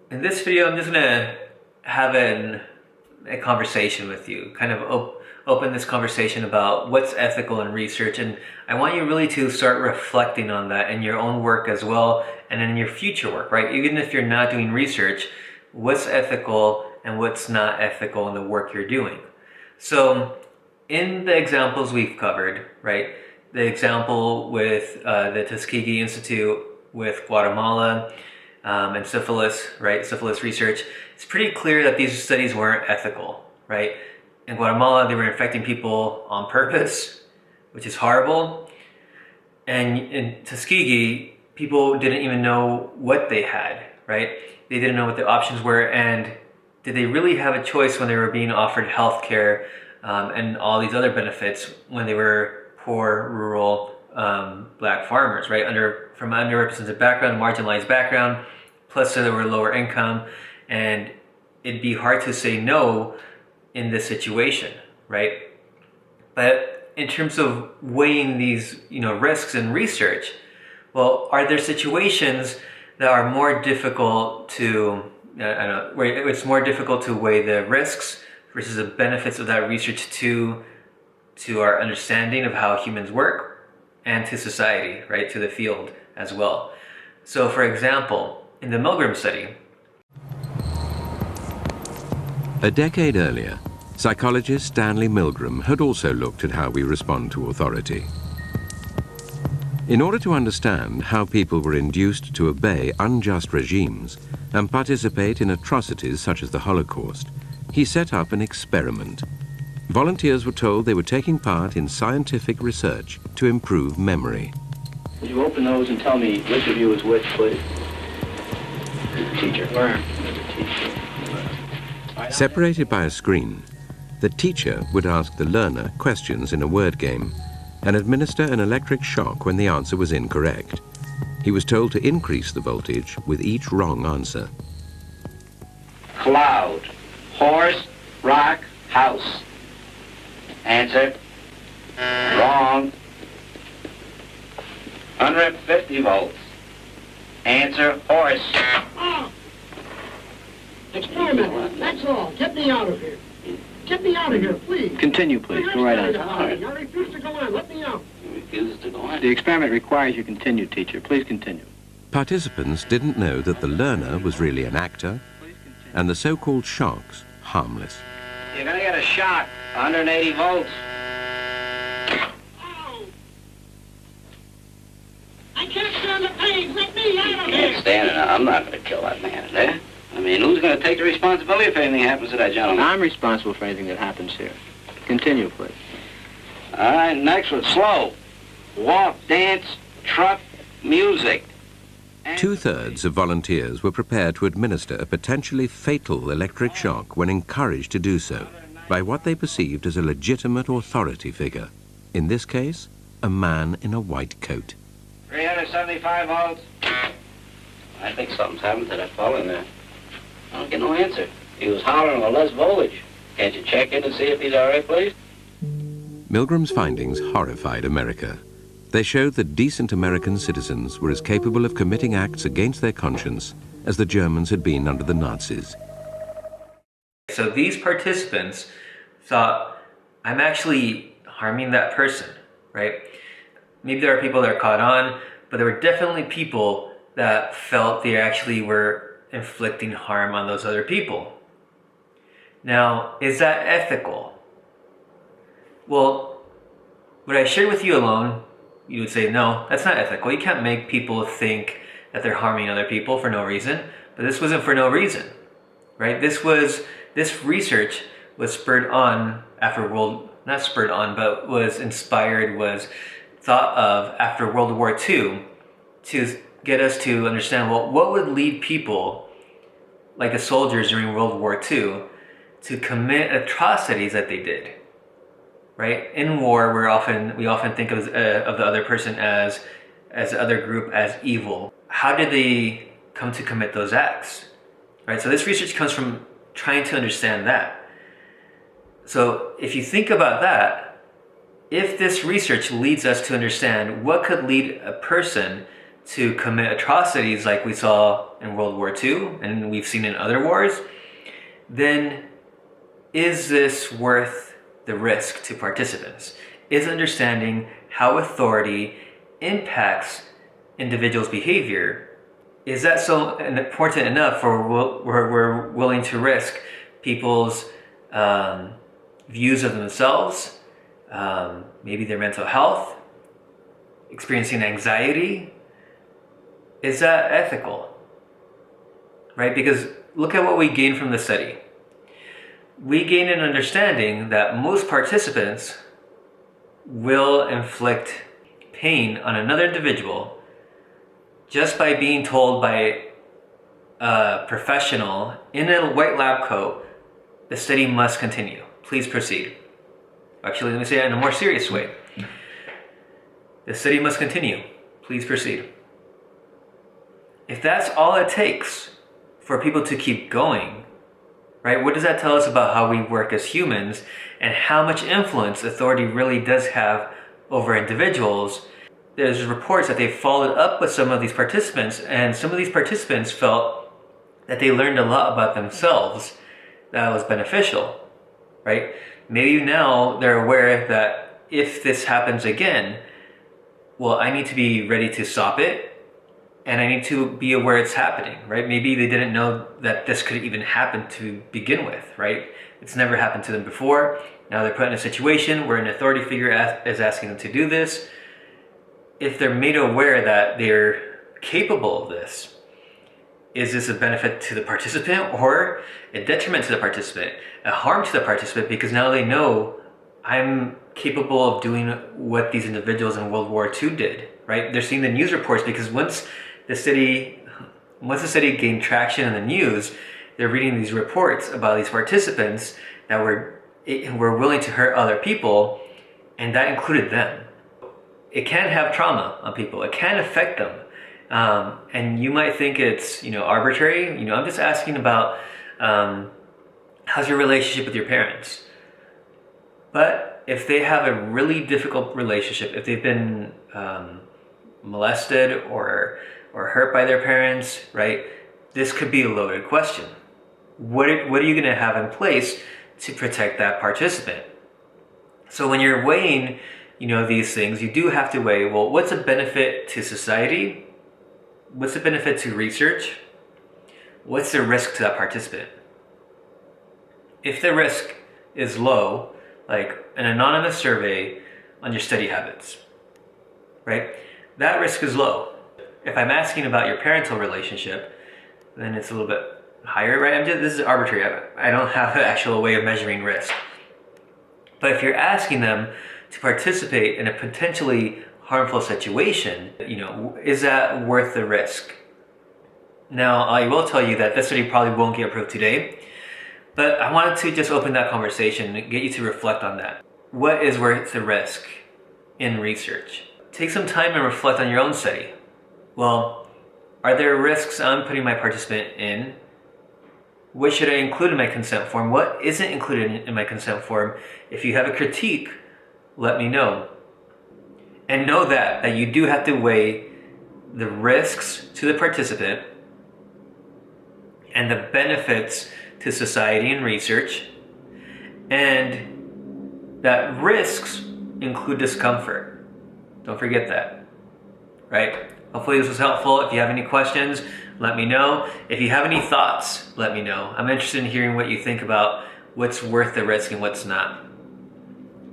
In this video, I'm just gonna have a conversation with you, kind of open this conversation about what's ethical in research, and I want you really to start reflecting on that in your own work as well, and in your future work, right? Even if you're not doing research, what's ethical and what's not ethical in the work you're doing. So in the examples we've covered, right, the example with the Tuskegee Institute with Guatemala, and syphilis, right? Syphilis research. It's pretty clear that these studies weren't ethical, right? In Guatemala, they were infecting people on purpose, which is horrible. And in Tuskegee, people didn't even know what they had, right? They didn't know what the options were, and did they really have a choice when they were being offered health care and all these other benefits when they were poor, rural, black farmers, right? From an underrepresented background, marginalized background, plus they were lower income, and it'd be hard to say no in this situation, right? But in terms of weighing these, risks in research, well, are there situations that are more difficult to, where it's more difficult to weigh the risks versus the benefits of that research to our understanding of how humans work and to society, right, to the field as well. So for example, in the Milgram study. A decade earlier, psychologist Stanley Milgram had also looked at how we respond to authority. In order to understand how people were induced to obey unjust regimes and participate in atrocities such as the Holocaust, he set up an experiment. Volunteers were told they were taking part in scientific research to improve memory. Would you open those and tell me which of you is which, please? Teacher. Where? Separated by a screen, the teacher would ask the learner questions in a word game and administer an electric shock when the answer was incorrect. He was told to increase the voltage with each wrong answer. Cloud, horse, rock, house. Answer. Wrong. 150 volts. Answer, horse. Experiment, that's all. Get me out of here. Get me out of here, please. Continue, please. Go right on. I refuse to go on. Let me out. You refuse to go on? The experiment requires you continue, teacher. Please continue. Participants didn't know that the learner was really an actor and the so-called shocks harmless. You're gonna get a shock. 180 volts. Oh. I can't stand the pain. Let me out of Can't here. stand it. I'm not gonna kill that man there. I mean, who's gonna take the responsibility if anything happens to that gentleman? I'm responsible for anything that happens here. Continue, please. All right, next one. Slow. Walk, dance, truck, music. Two-thirds of volunteers were prepared to administer a potentially fatal electric shock when encouraged to do so by what they perceived as a legitimate authority figure. In this case, a man in a white coat. 375 volts. I think something's happened to that fellow in there. I don't get no answer. He was hollering for less voltage. Can't you check in and see if he's all right, please? Milgram's findings horrified America. They showed that decent American citizens were as capable of committing acts against their conscience as the Germans had been under the Nazis. So these participants thought, I'm actually harming that person, right? Maybe there are people that are caught on, but there were definitely people that felt they actually were inflicting harm on those other people. Now, is that ethical? Well, what I shared with you alone, you would say, no, that's not ethical. You can't make people think that they're harming other people for no reason. But this wasn't for no reason, right? This research was spurred on not spurred on, but was inspired, was thought of after World War II to get us to understand, well, what would lead people like the soldiers during World War II to commit atrocities that they did, right? In war, we often think of the other person as the other group as evil. How did they come to commit those acts, right? So this research comes from trying to understand that. So if you think about that, if this research leads us to understand what could lead a person to commit atrocities like we saw in World War II and we've seen in other wars, then is this worth the risk to participants? Is understanding how authority impacts individuals' behavior, is that so important enough for we're willing to risk people's views of themselves, maybe their mental health, experiencing anxiety? Is that ethical? Right? Because look at what we gain from the study. We gain an understanding that most participants will inflict pain on another individual just by being told by a professional in a white lab coat, the study must continue. Please proceed. Actually, let me say it in a more serious way. The study must continue. Please proceed. If that's all it takes for people to keep going, right? What does that tell us about how we work as humans and how much influence authority really does have over individuals? There's reports that they followed up with some of these participants, and some of these participants felt that they learned a lot about themselves that was beneficial, right? Maybe now they're aware that if this happens again, well, I need to be ready to stop it, and I need to be aware it's happening, right? Maybe they didn't know that this could even happen to begin with, right? It's never happened to them before. Now they're put in a situation where an authority figure is asking them to do this. If they're made aware that they're capable of this, is this a benefit to the participant or a detriment to the participant, a harm to the participant? Because now they know I'm capable of doing what these individuals in World War II did, right? They're seeing the news reports because once the study gained traction in the news, they're reading these reports about these participants that were willing to hurt other people, and that included them. It can have trauma on people. It can affect them. And you might think it's, arbitrary. I'm just asking about how's your relationship with your parents? But if they have a really difficult relationship, if they've been molested or hurt by their parents, right? This could be a loaded question. What are you going to have in place to protect that participant? So when you're weighing, these things, you do have to weigh, well, what's a benefit to society? What's the benefit to research? What's the risk to that participant? If the risk is low, like an anonymous survey on your study habits, right? That risk is low. If I'm asking about your parental relationship, then it's a little bit higher, right? This is arbitrary. I don't have an actual way of measuring risk. But if you're asking them to participate in a potentially harmful situation, is that worth the risk? Now, I will tell you that this study probably won't get approved today, but I wanted to just open that conversation and get you to reflect on that. What is worth the risk in research? Take some time and reflect on your own study. Well, are there risks I'm putting my participant in? What should I include in my consent form? What isn't included in my consent form? If you have a critique, let me know. And know that you do have to weigh the risks to the participant and the benefits to society and research, and that risks include discomfort. Don't forget that, right? Hopefully this was helpful. If you have any questions, let me know. If you have any thoughts, let me know. I'm interested in hearing what you think about what's worth the risk and what's not.